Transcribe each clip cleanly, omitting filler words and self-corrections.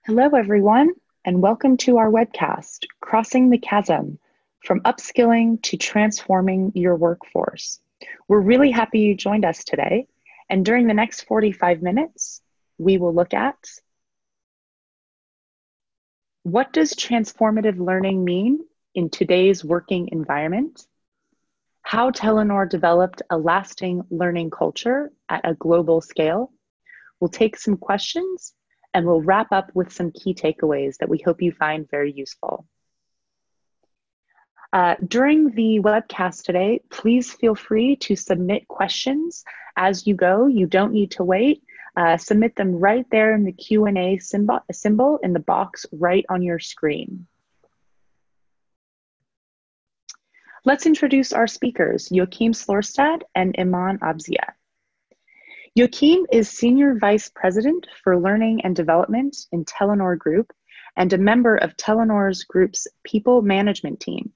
Hello, everyone, and welcome to our webcast, Crossing the Chasm, from upskilling to transforming your workforce. We're really happy you joined us today, and during the next 45 minutes, we will look at what does transformative learning mean in today's working environment, how Telenor developed a lasting learning culture at a global scale. We'll take some questions and we'll wrap up with some key takeaways that we hope you find very useful. During the webcast today, please feel free to submit questions as you go. You don't need to wait. Submit them right there in the Q&A symbol in the box right on your screen. Let's introduce our speakers, Joakim Slorstad and Eman Absia. Joakim is Senior Vice President for Learning and Development in Telenor Group and a member of Telenor's Group's People Management team.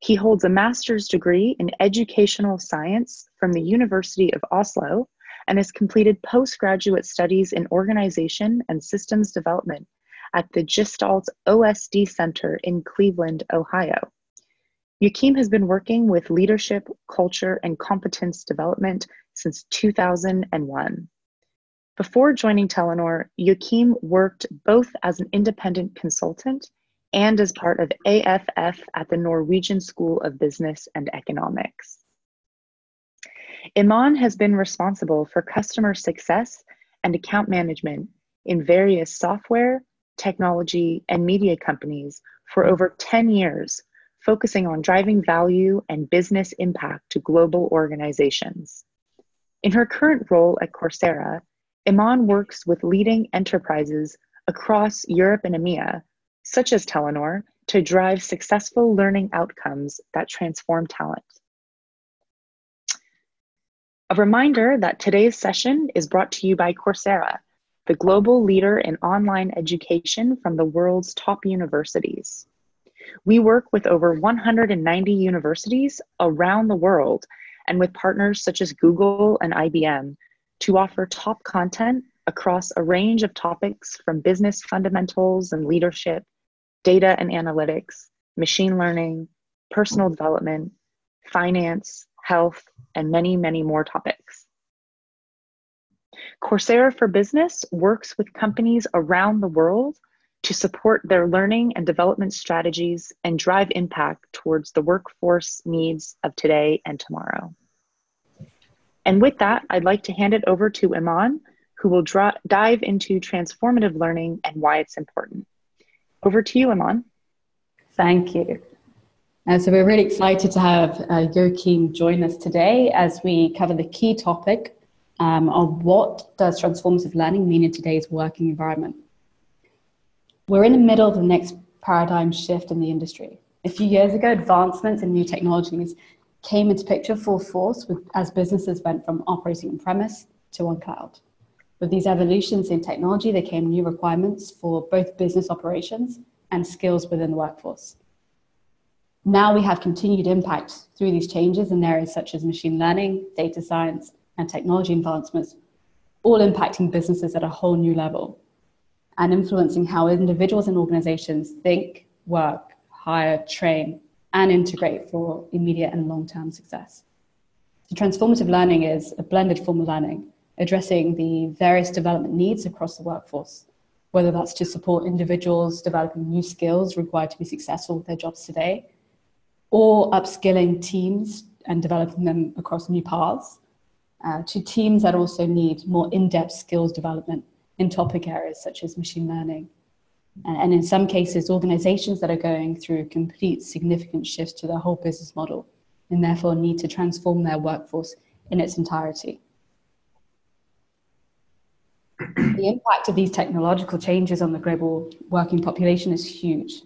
He holds a master's degree in educational science from the University of Oslo and has completed postgraduate studies in organization and systems development at the Gestalt OSD Center in Cleveland, Ohio. Joakim has been working with leadership, culture, and competence development since 2001. Before joining Telenor, Joakim worked both as an independent consultant and as part of AFF at the Norwegian School of Business and Economics. Eman has been responsible for customer success and account management in various software, technology, and media companies for over 10 years, focusing on driving value and business impact to global organizations. In her current role at Coursera, Eman works with leading enterprises across Europe and EMEA, such as Telenor, to drive successful learning outcomes that transform talent. A reminder that today's session is brought to you by Coursera, the global leader in online education from the world's top universities. We work with over 190 universities around the world and with partners such as Google and IBM to offer top content across a range of topics from business fundamentals and leadership, data and analytics, machine learning, personal development, finance, health, and many, many more topics. Coursera for Business works with companies around the world to support their learning and development strategies and drive impact towards the workforce needs of today and tomorrow. And with that, I'd like to hand it over to Eman, who will dive into transformative learning and why it's important. Over to you, Eman. Thank you. So we're really excited to have Joakim join us today as we cover the key topic of what does transformative learning mean in today's working environment. We're in the middle of the next paradigm shift in the industry. A few years ago, advancements in new technologies came into picture full force as businesses went from operating on-premise to on cloud. With these evolutions in technology, there came new requirements for both business operations and skills within the workforce. Now we have continued impact through these changes in areas such as machine learning, data science, and technology advancements, all impacting businesses at a whole new level and influencing how individuals and organizations think, work, hire, train, and integrate for immediate and long-term success. So transformative learning is a blended form of learning, addressing the various development needs across the workforce, whether that's to support individuals developing new skills required to be successful with their jobs today, or upskilling teams and developing them across new paths, to teams that also need more in-depth skills development in topic areas such as machine learning. And in some cases, organizations that are going through complete significant shifts to their whole business model and therefore need to transform their workforce in its entirety. The impact of these technological changes on the global working population is huge.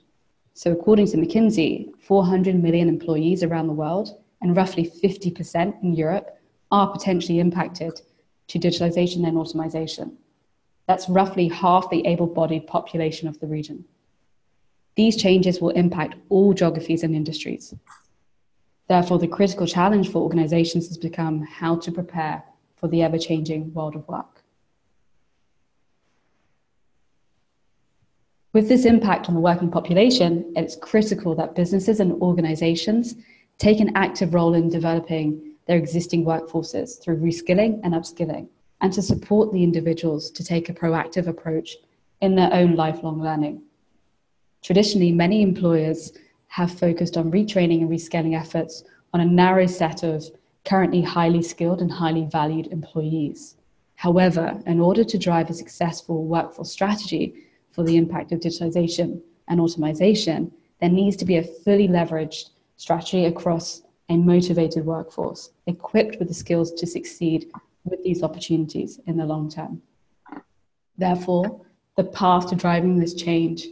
So according to McKinsey, 400 million employees around the world and roughly 50% in Europe are potentially impacted to digitalization and automation. That's roughly half the able-bodied population of the region. These changes will impact all geographies and industries. Therefore, the critical challenge for organizations has become how to prepare for the ever-changing world of work. With this impact on the working population, it's critical that businesses and organizations take an active role in developing their existing workforces through reskilling and upskilling, and to support the individuals to take a proactive approach in their own lifelong learning. Traditionally, many employers have focused on retraining and reskilling efforts on a narrow set of currently highly skilled and highly valued employees. However, in order to drive a successful workforce strategy for the impact of digitalization and automation, there needs to be a fully leveraged strategy across a motivated workforce, equipped with the skills to succeed with these opportunities in the long term. Therefore, the path to driving this change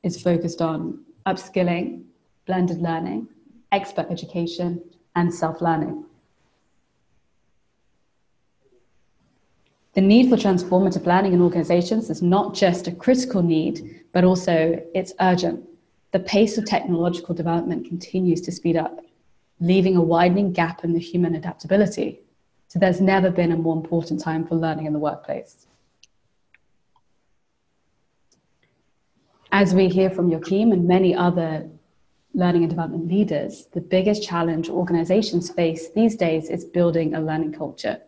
is focused on upskilling, blended learning, expert education, and self-learning. The need for transformative learning in organizations is not just a critical need, but also it's urgent. The pace of technological development continues to speed up, leaving a widening gap in the human adaptability. So there's never been a more important time for learning in the workplace. As we hear from Joakim and many other learning and development leaders, the biggest challenge organizations face these days is building a learning culture.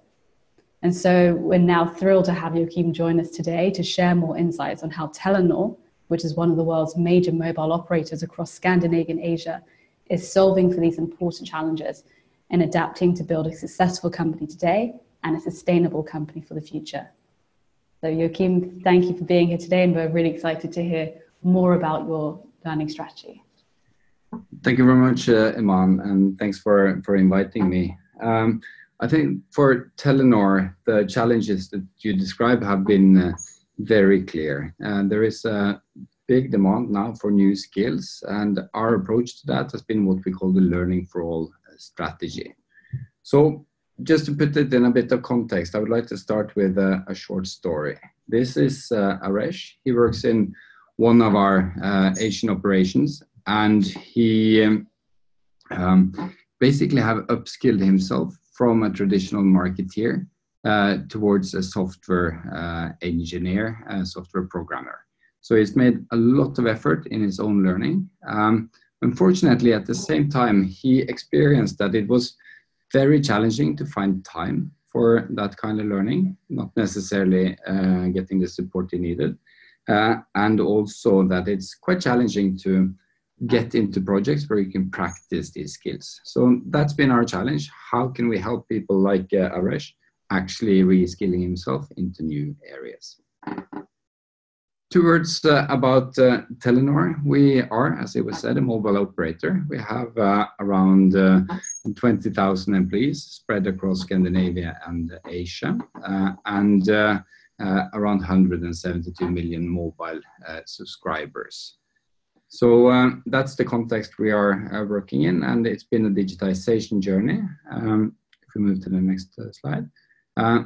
And so we're now thrilled to have Joakim join us today to share more insights on how Telenor, which is one of the world's major mobile operators across Scandinavia and Asia, is solving for these important challenges and adapting to build a successful company today and a sustainable company for the future. So Joakim, thank you for being here today, and we're really excited to hear more about your learning strategy. Thank you very much, Eman, and thanks for inviting me. I think for Telenor, the challenges that you describe have been very clear. There is a big demand now for new skills, and our approach to that has been what we call the Learning for All strategy. So just to put it in a bit of context, I would like to start with a short story. This is Aresh. He works in one of our Asian operations, and he basically have upskilled himself from a traditional marketeer towards a software engineer, a software programmer. So he's made a lot of effort in his own learning. Unfortunately, at the same time, he experienced that it was very challenging to find time for that kind of learning, not necessarily getting the support he needed. And also that it's quite challenging to get into projects where you can practice these skills. So that's been our challenge. How can we help people like Aresh actually reskilling himself into new areas? Two words about Telenor. We are, as it was said, a mobile operator. We have around 20,000 employees spread across Scandinavia and Asia, and around 172 million mobile subscribers. So that's the context we are working in, and it's been a digitization journey. If we move to the next slide,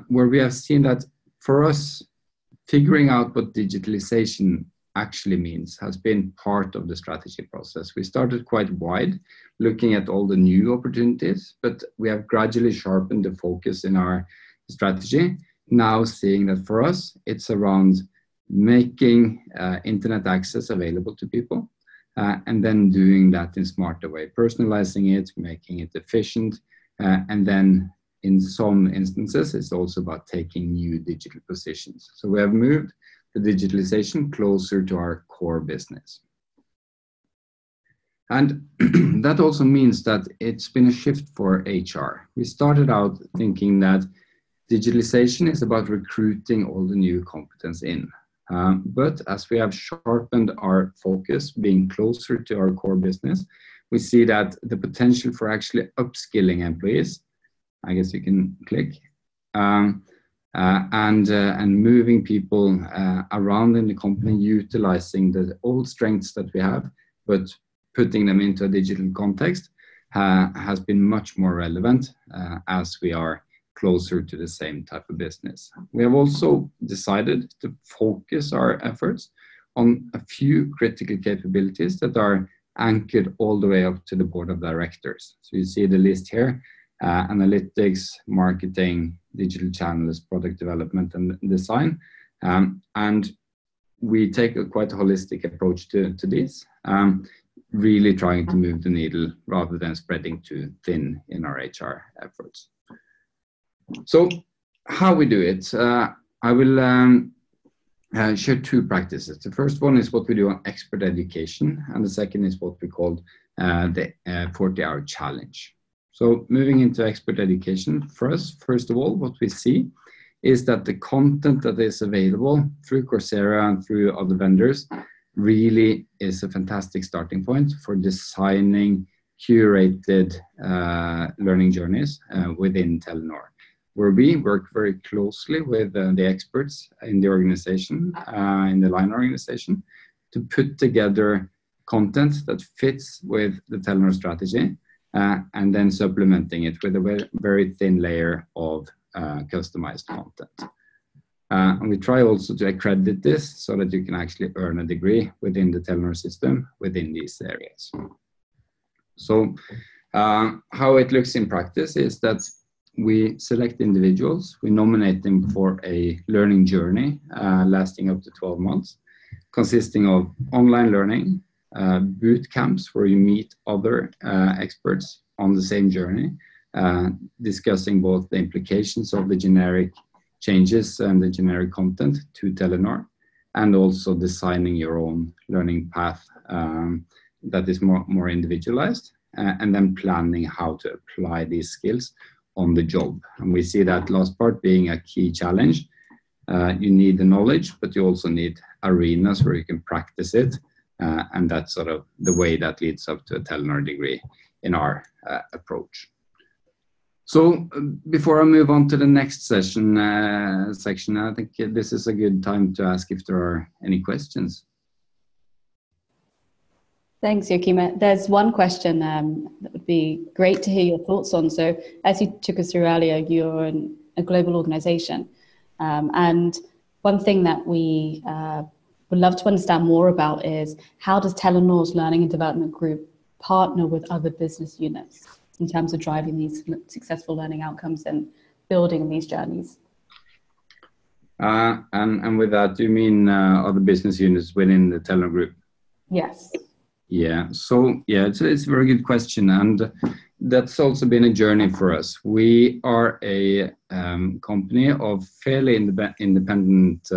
where we have seen that for us, figuring out what digitalization actually means has been part of the strategy process. We started quite wide, looking at all the new opportunities, but we have gradually sharpened the focus in our strategy. Now seeing that for us, it's around making internet access available to people, and then doing that in a smarter way, personalizing it, making it efficient, and then in some instances, it's also about taking new digital positions. So we have moved the digitalization closer to our core business. And that also means that it's been a shift for HR. We started out thinking that digitalization is about recruiting all the new competence in. But as we have sharpened our focus, being closer to our core business, we see that the potential for actually upskilling employees, I guess you can click, and moving people around in the company, utilizing the old strengths that we have, but putting them into a digital context, has been much more relevant as we are closer to the same type of business. We have also decided to focus our efforts on a few critical capabilities that are anchored all the way up to the board of directors. So you see the list here: analytics, marketing, digital channels, product development, and design. And we take a quite holistic approach to this, really trying to move the needle rather than spreading too thin in our HR efforts. So how we do it, I will share two practices. The first one is what we do on expert education, and the second is what we call the 40-hour challenge. So moving into expert education, first of all, what we see is that the content that is available through Coursera and through other vendors really is a fantastic starting point for designing curated learning journeys within Telenor, where we work very closely with the experts in the organization, in the line organization, to put together content that fits with the Telenor strategy, and then supplementing it with a very thin layer of customized content. And we try also to accredit this so that you can actually earn a degree within the Telenor system within these areas. So how it looks in practice is that we select individuals, we nominate them for a learning journey lasting up to 12 months, consisting of online learning, boot camps where you meet other experts on the same journey, discussing both the implications of the generic changes and the generic content to Telenor, and also designing your own learning path that is more individualized, and then planning how to apply these skills on the job. And we see that last part being a key challenge. You need the knowledge, but you also need arenas where you can practice it, and that's sort of the way that leads up to a Telenor degree in our approach. So before I move on to the next section, I think this is a good time to ask if there are any questions. Thanks, Joakim. There's one question that would be great to hear your thoughts on. So as you took us through earlier, you're a global organization. And one thing that we would love to understand more about is how does Telenor's Learning and Development Group partner with other business units in terms of driving these successful learning outcomes and building these journeys? And with that, do you mean other business units within the Telenor Group? Yes. Yeah, so yeah, it's a very good question, and that's also been a journey for us. We are a company of fairly independent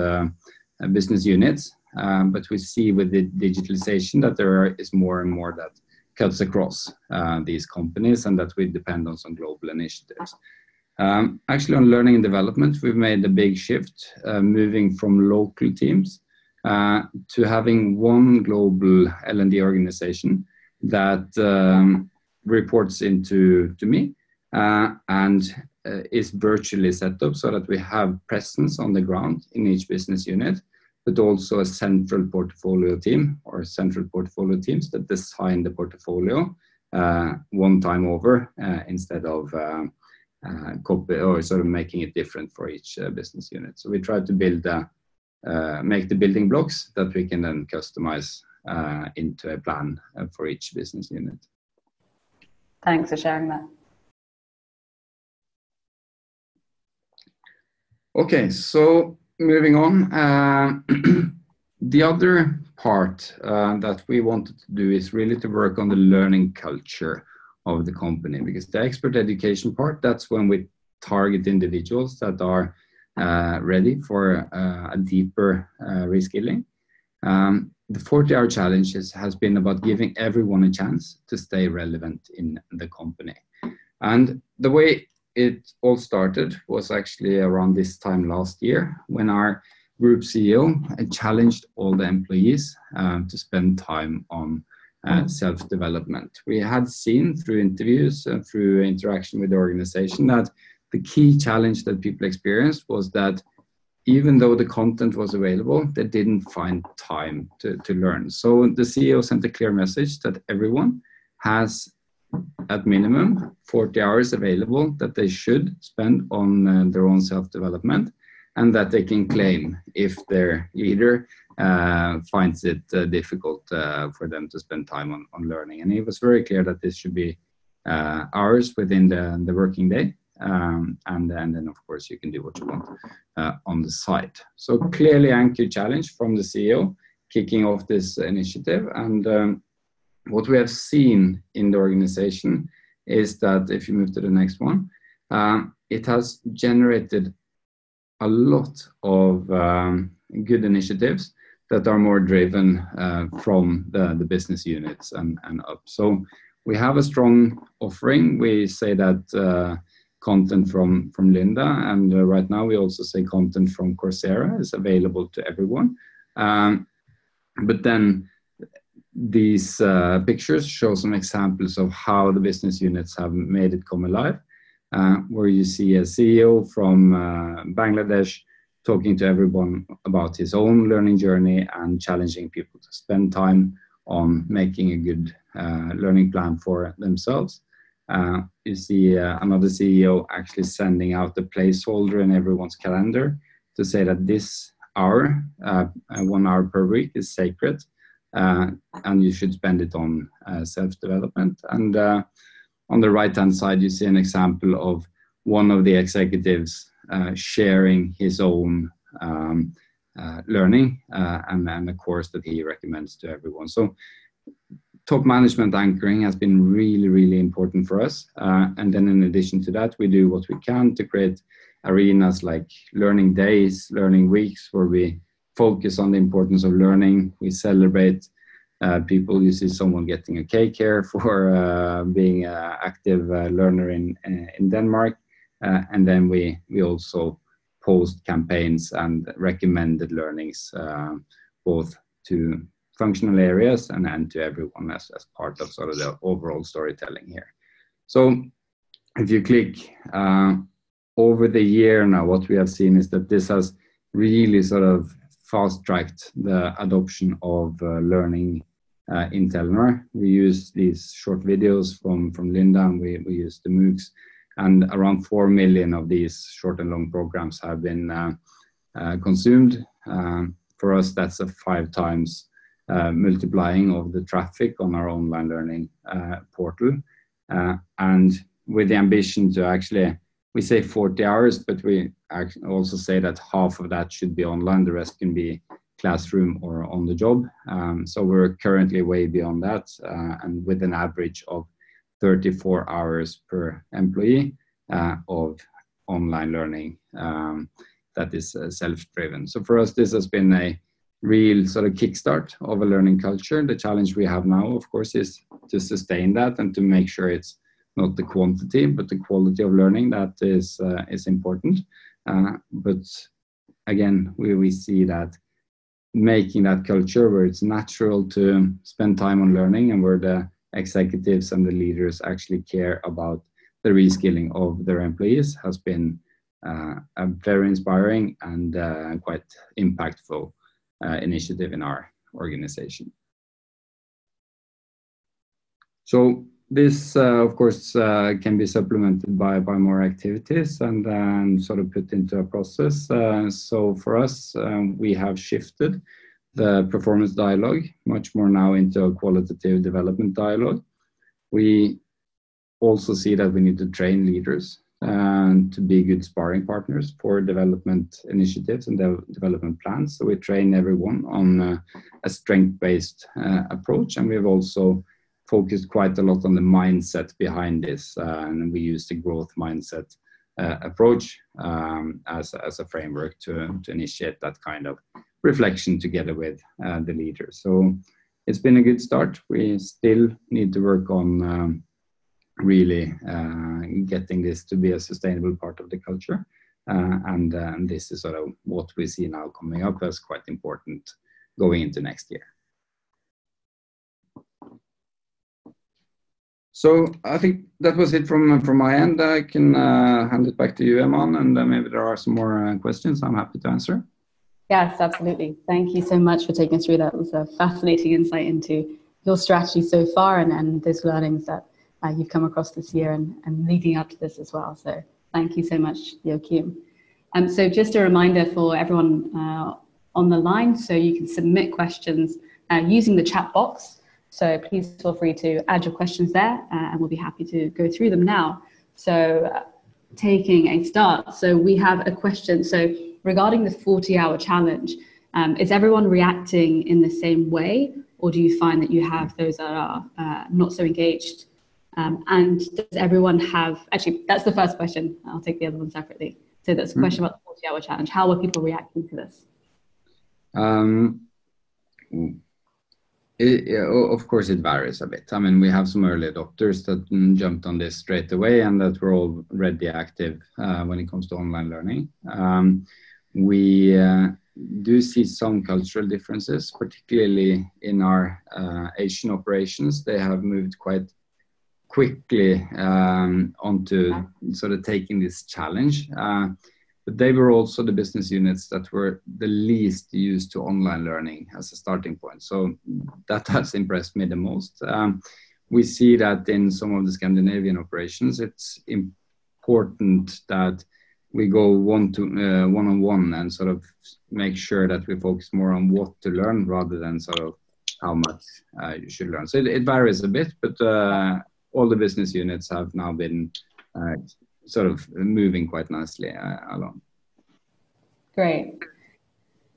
business units, but we see with the digitalization that there is more and more that cuts across these companies, and that we depend on some global initiatives. Actually, on learning and development, we've made a big shift, moving from local teams to having one global L&D organization that reports into me and is virtually set up so that we have presence on the ground in each business unit, but also a central portfolio team or central portfolio teams that design the portfolio one time over instead of copy or sort of making it different for each business unit. So we try to build make the building blocks that we can then customize into a plan for each business unit. Thanks for sharing that. Okay, so moving on, the other part that we wanted to do is really to work on the learning culture of the company, because the expert education part, that's when we target individuals that are ready for a deeper reskilling. The 40-hour challenge has been about giving everyone a chance to stay relevant in the company. And the way it all started was actually around this time last year, when our group CEO challenged all the employees to spend time on self-development. We had seen through interviews and through interaction with the organization that the key challenge that people experienced was that even though the content was available, they didn't find time to learn. So the CEO sent a clear message that everyone has at minimum 40 hours available that they should spend on their own self-development, and that they can claim if their leader finds it difficult for them to spend time on learning. And it was very clear that this should be hours within the working day and then of course you can do what you want on the side. So clearly anchored challenge from the CEO kicking off this initiative. And what we have seen in the organization is that, if you move to the next one, it has generated a lot of good initiatives that are more driven from the business units and up. So we have a strong offering. We say that content from Linda, and right now we also say content from Coursera is available to everyone. But then these pictures show some examples of how the business units have made it come alive, where you see a CEO from Bangladesh talking to everyone about his own learning journey and challenging people to spend time on making a good learning plan for themselves. You see another CEO actually sending out a placeholder in everyone's calendar to say that this hour, 1 hour per week, is sacred, and you should spend it on self-development. And on the right-hand side, you see an example of one of the executives sharing his own learning and a course that he recommends to everyone. So top management anchoring has been really, really important for us. And then in addition to that, we do what we can to create arenas like learning days, learning weeks, where we focus on the importance of learning. We celebrate people. You see someone getting a cake here for being an active learner in Denmark. And then we also post campaigns and recommended learnings, both to functional areas and to everyone as part of sort of the overall storytelling here. So if you click over the year now, what we have seen is that this has really sort of fast-tracked the adoption of learning in Telenor. We use these short videos from Linda, and we use the MOOCs, and around 4 million of these short and long programs have been consumed. For us, that's a 5 times multiplying of the traffic on our online learning portal. And with the ambition to actually, we say 40 hours, but we also say that half of that should be online. The rest can be classroom or on the job. So we're currently way beyond that, and with an average of 34 hours per employee of online learning that is self-driven. So for us, this has been a real sort of kickstart of a learning culture. The challenge we have now, of course, is to sustain that and to make sure it's not the quantity, but the quality of learning that is important. But again, we see that making that culture where it's natural to spend time on learning and where the executives and the leaders actually care about the reskilling of their employees has been a very inspiring and quite impactful initiative in our organization. So this, of course, can be supplemented by more activities and sort of put into a process. So for us, we have shifted the performance dialogue much more now into a qualitative development dialogue. We also see that we need to train leaders to be good sparring partners for development initiatives and development plans. So we train everyone on a strength-based approach, and we've also focused quite a lot on the mindset behind this, and we use the growth mindset approach as a framework to initiate that kind of reflection together with the leaders. So it's been a good start. We still need to work on really getting this to be a sustainable part of the culture, and this is sort of what we see now coming up as quite important going into next year. So I think that was it from my end. I can hand it back to you, Eman, and maybe there are some more questions I'm happy to answer. Yes, absolutely. Thank you so much for taking us through that. It was a fascinating insight into your strategy so far and those learnings that you've come across this year and leading up to this as well. So thank you so much, Joakim. So just a reminder for everyone on the line, so you can submit questions using the chat box. So please feel free to add your questions there, and we'll be happy to go through them now. So taking a start. So we have a question. So regarding the 40-hour challenge, is everyone reacting in the same way, or do you find that you have those that are not so engaged? And does everyone have, actually, that's the first question. I'll take the other one separately. So that's a question about the 40-hour challenge. How are people reacting to this? Of course, it varies a bit. I mean, we have some early adopters that jumped on this straight away and that were already active when it comes to online learning. We do see some cultural differences, particularly in our Asian operations. They have moved quite quickly onto sort of taking this challenge. But they were also the business units that were the least used to online learning as a starting point. So that has impressed me the most. We see that in some of the Scandinavian operations, it's important that we go one-on-one and sort of make sure that we focus more on what to learn rather than sort of how much you should learn. So it varies a bit, but all the business units have now been sort of moving quite nicely along. Great.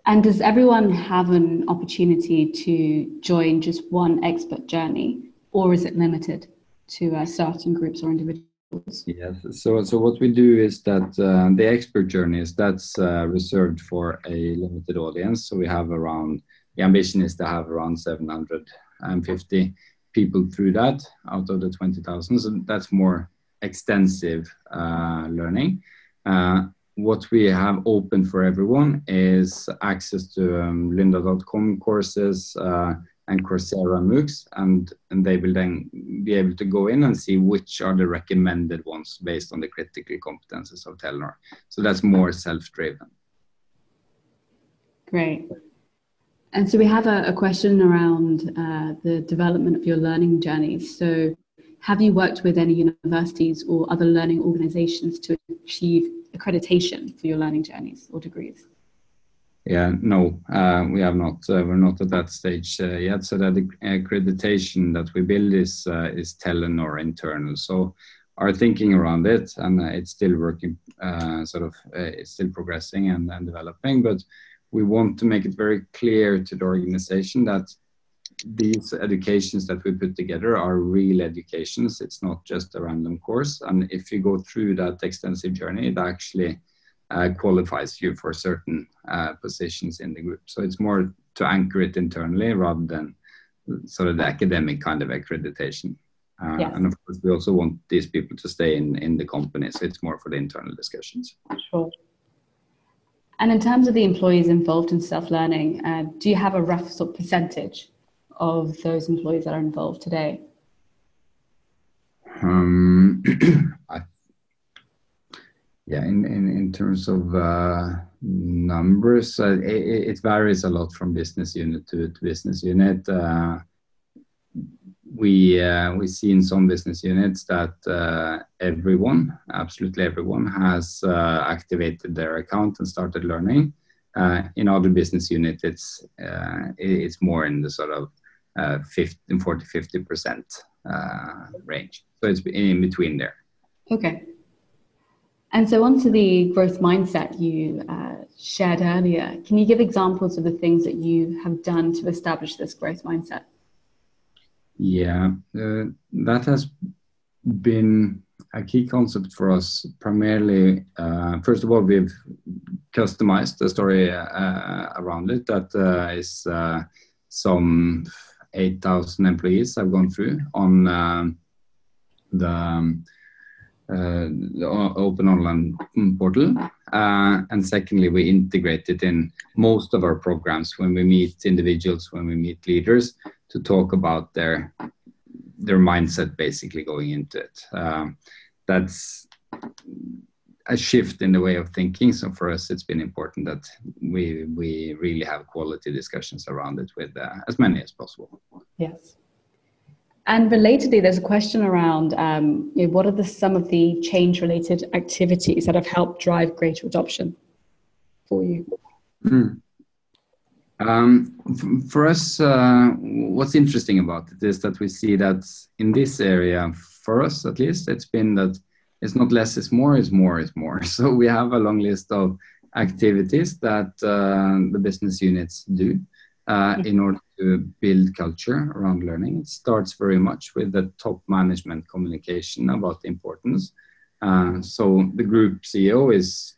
And does everyone have an opportunity to join just one expert journey, or is it limited to certain groups or individuals? Yes. So what we do is that the expert journeys, that's reserved for a limited audience. So we have the ambition is to have around 750 people through that out of the 20,000. So that's more extensive learning. What we have open for everyone is access to lynda.com courses and Coursera MOOCs, and they will then be able to go in and see which are the recommended ones based on the critical competences of Telenor. So that's more self-driven. Great. And so we have a question around the development of your learning journeys. So have you worked with any universities or other learning organizations to achieve accreditation for your learning journeys or degrees? Yeah, no, we have not. We're not at that stage yet. So that the accreditation that we build is Telenor internal. So our thinking around it, and it's still working, it's still progressing and developing, but we want to make it very clear to the organization that these educations that we put together are real educations. It's not just a random course. And if you go through that extensive journey, it actually qualifies you for certain positions in the group. So it's more to anchor it internally rather than sort of the academic kind of accreditation. Yes. And of course, we also want these people to stay in the company. So it's more for the internal discussions. Sure. And in terms of the employees involved in self-learning, do you have a rough sort of percentage of those employees that are involved today? In terms of numbers, it varies a lot from business unit to business unit. We see in some business units that absolutely everyone has activated their account and started learning. In other business units, it's more in the sort of 40-50% range. So it's in between there. Okay. And so onto the growth mindset you shared earlier. Can you give examples of the things that you have done to establish this growth mindset? Yeah, that has been a key concept for us. Primarily, first of all, we've customized the story around it. That is some 8,000 employees have gone through on the open online portal. And secondly, we integrate it in most of our programs when we meet individuals, when we meet leaders, to talk about their mindset basically going into it. That's a shift in the way of thinking. So for us, it's been important that we really have quality discussions around it with as many as possible. Yes. And relatedly, there's a question around what are some of the change-related activities that have helped drive greater adoption for you? For us, what's interesting about it is that we see that in this area, for us at least, it's been that it's not less is more, it's more is more. So we have a long list of activities that the business units do in order to build culture around learning. It starts very much with the top management communication about the importance. So the group CEO is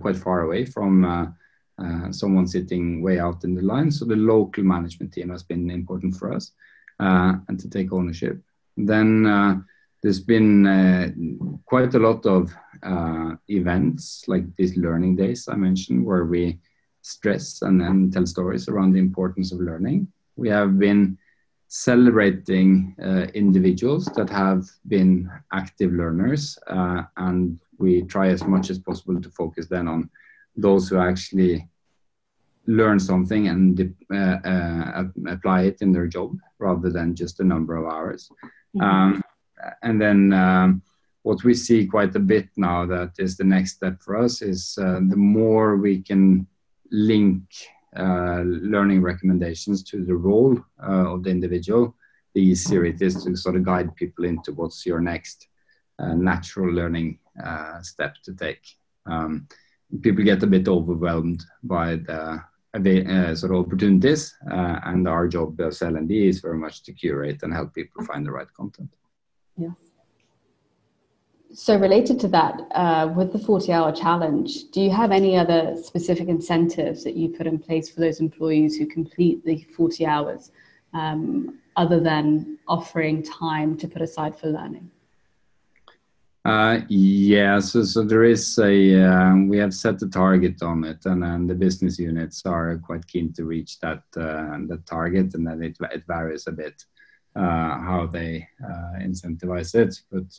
quite far away from someone sitting way out in the line. So the local management team has been important for us and to take ownership. Then there's been quite a lot of events like these learning days I mentioned, where we stress and tell stories around the importance of learning. We have been celebrating individuals that have been active learners, and we try as much as possible to focus then on those who actually learn something and apply it in their job rather than just a number of hours. Mm-hmm. And then what we see quite a bit now that is the next step for us is the more we can link learning recommendations to the role of the individual, the easier it is to sort of guide people into what's your next natural learning step to take. People get a bit overwhelmed by the sort of opportunities, and our job as L&D is very much to curate and help people find the right content. Yeah. So related to that, with the 40-hour challenge, do you have any other specific incentives that you put in place for those employees who complete the 40 hours, other than offering time to put aside for learning? Yeah, so there is we have set a target on it, and the business units are quite keen to reach that target, and then it varies a bit how they incentivize it, but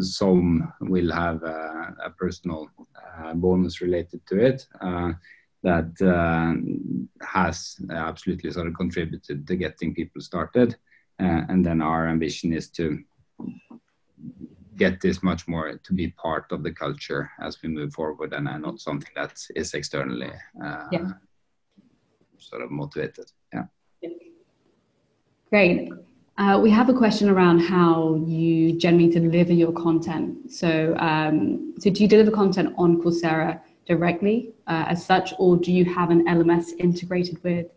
some will have a personal bonus related to it that has absolutely sort of contributed to getting people started. And then our ambition is to get this much more to be part of the culture as we move forward, and not something that is externally sort of motivated. Yeah. Great. We have a question around how you generally deliver your content. So, so do you deliver content on Coursera directly as such, or do you have an LMS integrated with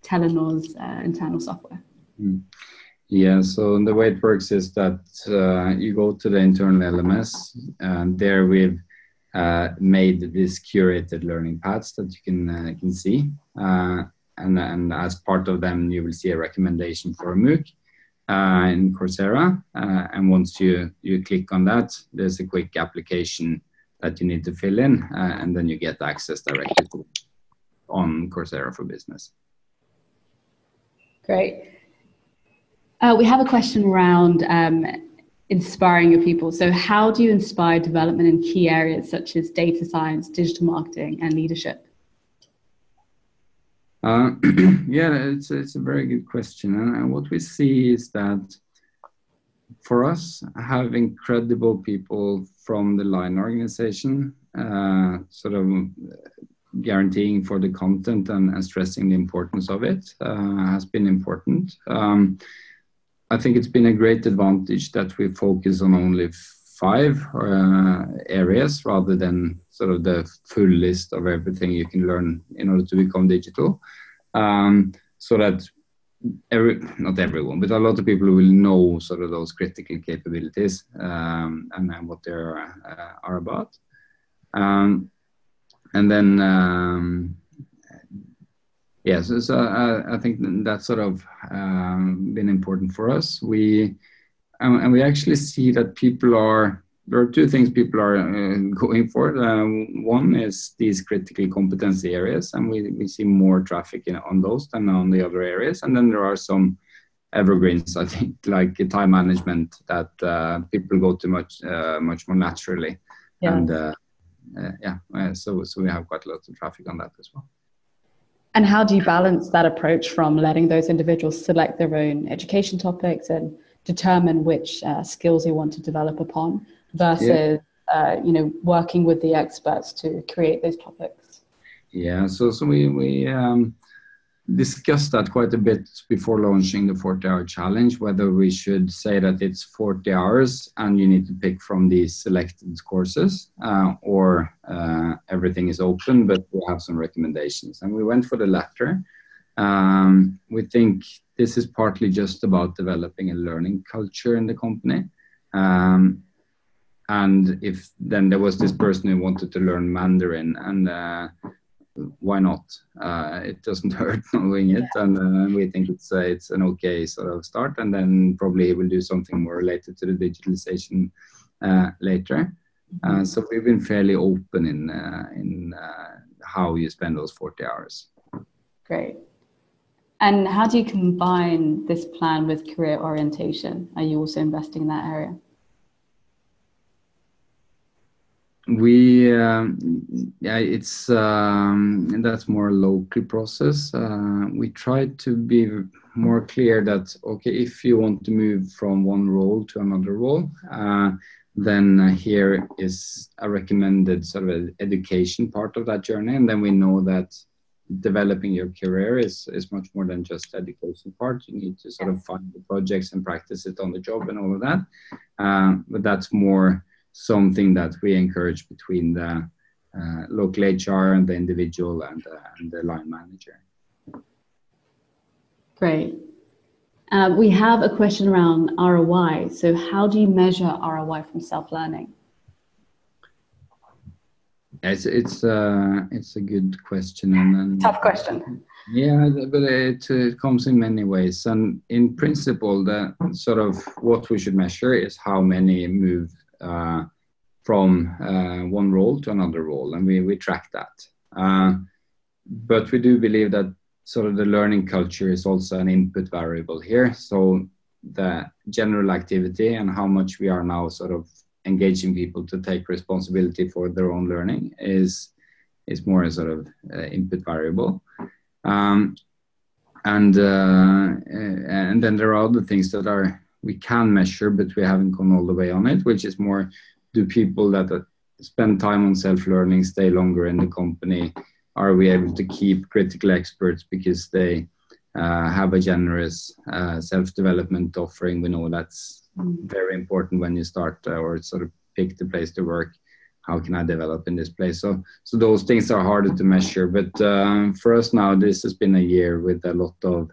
Telenor's internal software? Yeah, so the way it works is that you go to the internal LMS, and there we've made these curated learning paths that you can see, and as part of them you will see a recommendation for a MOOC in Coursera, and once you click on that, there's a quick application that you need to fill in, and then you get access directly to on Coursera for Business. Great. We have a question around inspiring your people. So how do you inspire development in key areas such as data science, digital marketing, and leadership? Yeah, it's a very good question. And what we see is that for us, having credible people from the line organization, sort of guaranteeing for the content and stressing the importance of it has been important. I think it's been a great advantage that we focus on only 5 areas rather than sort of the full list of everything you can learn in order to become digital. So that not everyone, but a lot of people will know sort of those critical capabilities and what they are about. And then yes, yeah, so I think that's sort of been important for us. We actually see that there are 2 things people are going for. One is these critical competency areas, and we see more traffic on those than on the other areas. And then there are some evergreens, I think, like time management that people go to much more naturally. Yeah. And so we have quite a lot of traffic on that as well. And how do you balance that approach from letting those individuals select their own education topics and determine which skills they want to develop upon versus, working with the experts to create those topics? Yeah, so we discussed that quite a bit before launching the 40-hour challenge, whether we should say that it's 40 hours and you need to pick from these selected courses, or everything is open, but we have some recommendations. And we went for the latter. We think this is partly just about developing a learning culture in the company. And if then there was this person who wanted to learn Mandarin, and why not? It doesn't hurt knowing it, and we think it's an okay sort of start. And then probably he will do something more related to the digitalization later. So we've been fairly open in how you spend those 40 hours. Great. And how do you combine this plan with career orientation? Are you also investing in that area? We it's that's more a local process. We try to be more clear that okay, if you want to move from one role to another role, then here is a recommended sort of education part of that journey, and then we know that developing your career is much more than just the education part. You need to sort of find the projects and practice it on the job and all of that. But that's more something that we encourage between the local HR and the individual and the line manager. Great. We have a question around ROI. So how do you measure ROI from self-learning? It's a good question. And tough question. Yeah, but it comes in many ways. And in principle, the sort of what we should measure is how many move from one role to another role, and we track that. But we do believe that sort of the learning culture is also an input variable here. So the general activity and how much we are now sort of engaging people to take responsibility for their own learning is more a sort of input variable. And then there are other things that we can measure, but we haven't gone all the way on it, which is more, do people that spend time on self-learning stay longer in the company? Are we able to keep critical experts because they have a generous self-development offering? We know that's very important when you start or sort of pick the place to work. How can I develop in this place? So those things are harder to measure. But for us now, this has been a year with a lot of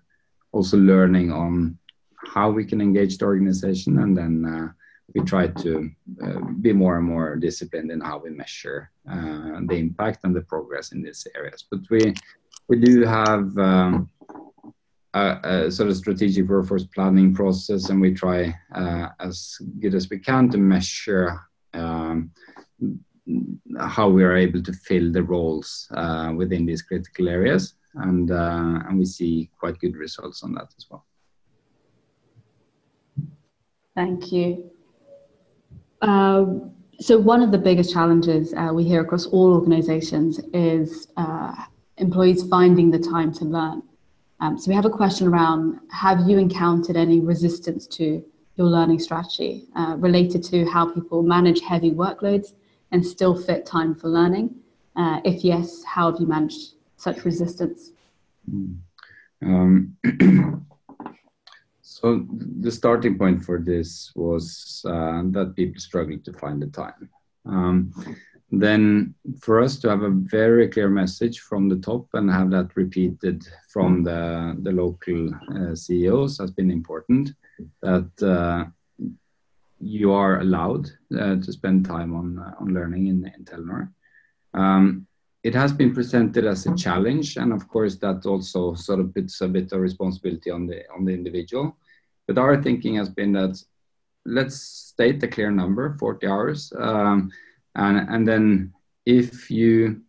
also learning on how we can engage the organization, and then we try to be more and more disciplined in how we measure the impact and the progress in these areas. But we do have a sort of strategic workforce planning process, and we try as good as we can to measure how we are able to fill the roles within these critical areas, and we see quite good results on that as well. Thank you. So one of the biggest challenges we hear across all organizations is employees finding the time to learn. So we have a question around, have you encountered any resistance to your learning strategy related to how people manage heavy workloads and still fit time for learning? If yes, how have you managed such resistance? So the starting point for this was that people struggled to find the time. Then for us to have a very clear message from the top and have that repeated from the local CEOs has been important, that you are allowed to spend time on learning in Telenor. It has been presented as a challenge, and of course that also sort of puts a bit of responsibility on the individual. But our thinking has been that let's state a clear number, 40 hours, and then if you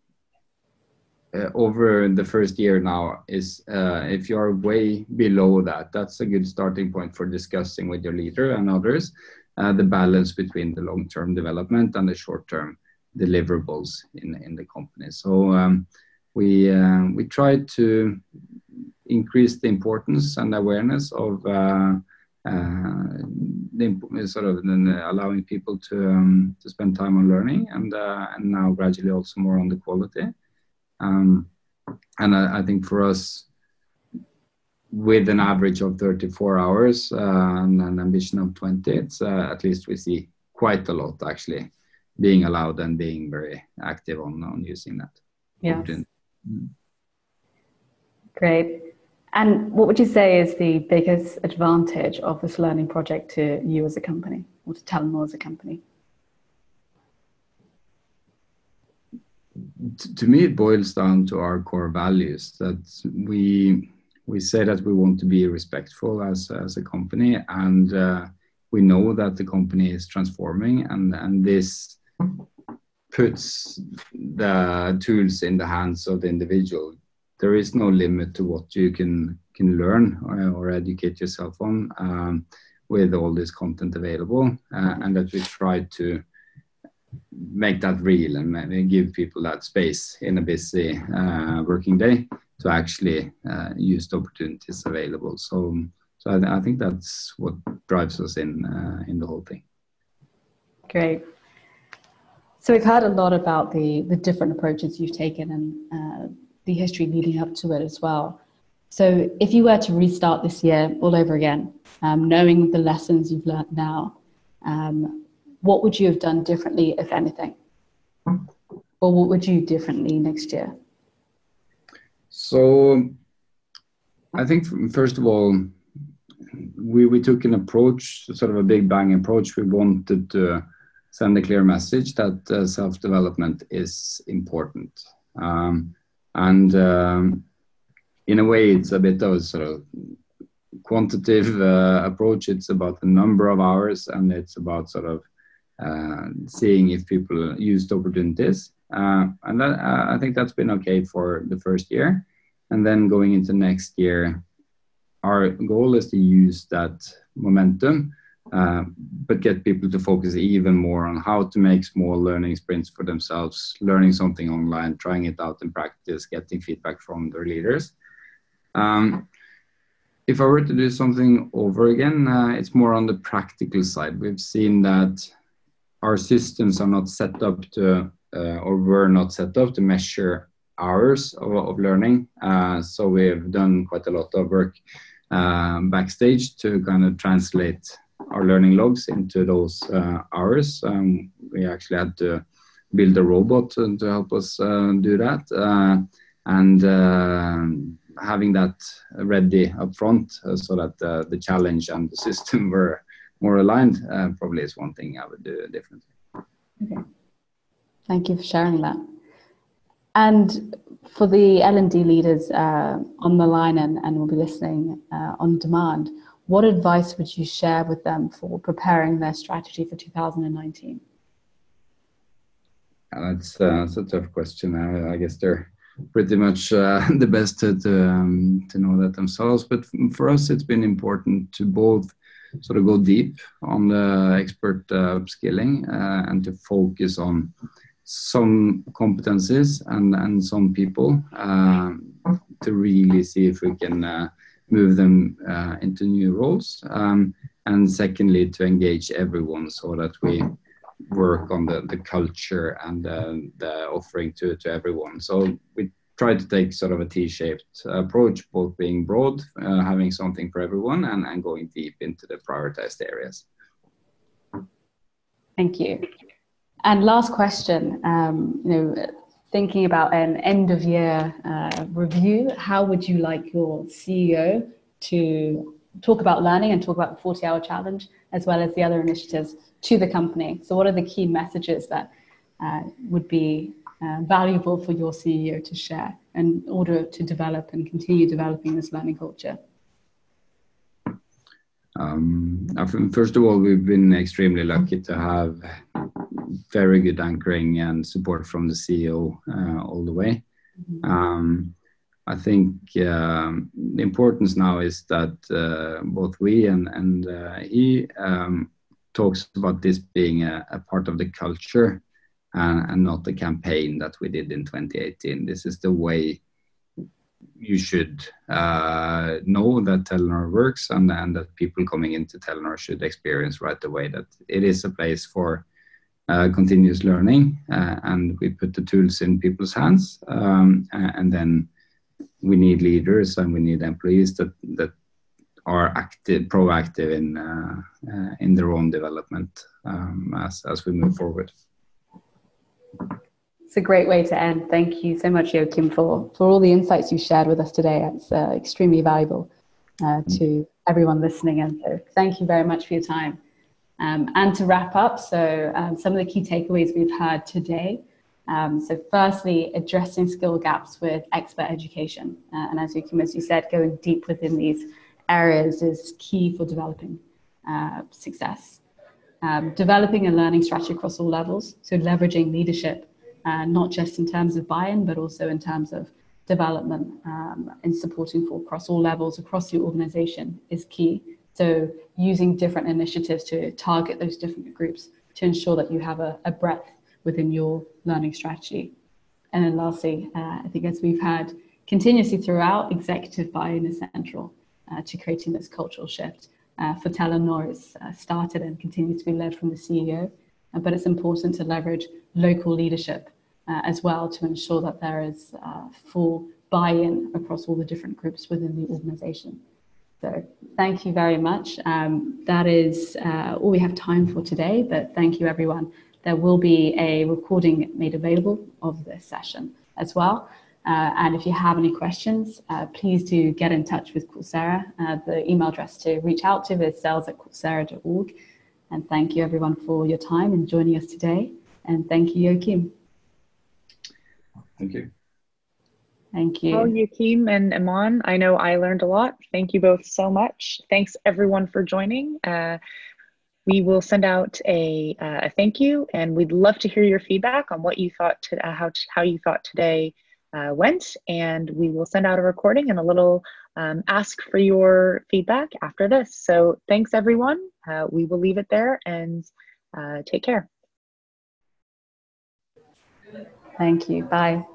over the first year now if you are way below that, that's a good starting point for discussing with your leader and others the balance between the long-term development and the short-term deliverables in the company. So we try to increase the importance and awareness of sort of allowing people to spend time on learning, and now gradually also more on the quality. And I think for us, with an average of 34 hours and an ambition of 20, it's at least we see quite a lot actually being allowed and being very active on using that. Yes. Great. And what would you say is the biggest advantage of this learning project to you as a company, or to Telenor as a company? To me, it boils down to our core values, that we say that we want to be respectful as a company, and we know that the company is transforming, and this puts the tools in the hands of the individual. There is no limit to what you can learn or educate yourself on with all this content available, and that we try to make that real and give people that space in a busy working day to actually use the opportunities available. So I think that's what drives us in the whole thing. Great. So we've heard a lot about the different approaches you've taken and the history leading up to it as well. So if you were to restart this year all over again, knowing the lessons you've learned now, what would you have done differently, if anything? Or what would you do differently next year? So I think first of all, we took an approach, sort of a big bang approach. We wanted to send a clear message that self-development is important. In a way, it's a bit of a sort of quantitative approach. It's about the number of hours, and it's about sort of seeing if people use the opportunities. And that, I think that's been okay for the first year. And then going into next year, our goal is to use that momentum, but get people to focus even more on how to make small learning sprints for themselves, learning something online, trying it out in practice, getting feedback from their leaders. If I were to do something over again, it's more on the practical side. We've seen that our systems are not set up to, or were not set up to measure hours of learning. So we've done quite a lot of work backstage to kind of translate our learning logs into those hours. We actually had to build a robot to help us do that. Having that ready up front so that the challenge and the system were more aligned probably is one thing I would do differently. Okay. Thank you for sharing that. And for the L&D leaders on the line and will be listening on demand, what advice would you share with them for preparing their strategy for 2019? That's a tough question. I guess they're pretty much the best to know that themselves. But for us, it's been important to both sort of go deep on the expert upskilling and to focus on some competencies and some people to really see if we can move them into new roles. And secondly, to engage everyone so that we work on the culture and the offering to everyone. So we try to take sort of a T-shaped approach, both being broad, having something for everyone, and going deep into the prioritized areas. Thank you. And last question, thinking about an end of year review, how would you like your CEO to talk about learning and talk about the 40-hour challenge, as well as the other initiatives to the company? So what are the key messages that would be valuable for your CEO to share in order to develop and continue developing this learning culture? First of all, we've been extremely lucky to have very good anchoring and support from the CEO all the way. Mm-hmm. I think the importance now is that both we and he talks about this being a part of the culture and not the campaign that we did in 2018. This is the way you should know that Telenor works and that people coming into Telenor should experience right away that it is a place for continuous learning, and we put the tools in people's hands, and then we need leaders and we need employees that are proactive in their own development as we move forward. It's a great way to end. Thank you so much, Joakim, for all the insights you shared with us today. It's extremely valuable to everyone listening. And so thank you very much for your time. And to wrap up, so some of the key takeaways we've heard today. So firstly, addressing skill gaps with expert education. And as Joakim, as you said, going deep within these areas is key for developing success. Developing a learning strategy across all levels. So leveraging leadership, not just in terms of buy-in, but also in terms of development and supporting for across all levels, across your organization is key. So using different initiatives to target those different groups to ensure that you have a breadth within your learning strategy. And then lastly, I think as we've had continuously throughout, executive buy-in is central to creating this cultural shift. For Telenor, it's started and continues to be led from the CEO, but it's important to leverage local leadership as well to ensure that there is full buy-in across all the different groups within the organization. So thank you very much. That is all we have time for today, but thank you everyone. There will be a recording made available of this session as well. And if you have any questions, please do get in touch with Coursera. The email address to reach out to is sales@coursera.org. And thank you everyone for your time and joining us today. And thank you, Joakim. Thank you. Thank you. Oh, Joakim and Eman, I know I learned a lot. Thank you both so much. Thanks everyone for joining. We will send out a thank you, and we'd love to hear your feedback on what you thought, how you thought today went, and we will send out a recording and a little ask for your feedback after this. So thanks everyone. We will leave it there, and take care. Thank you. Bye.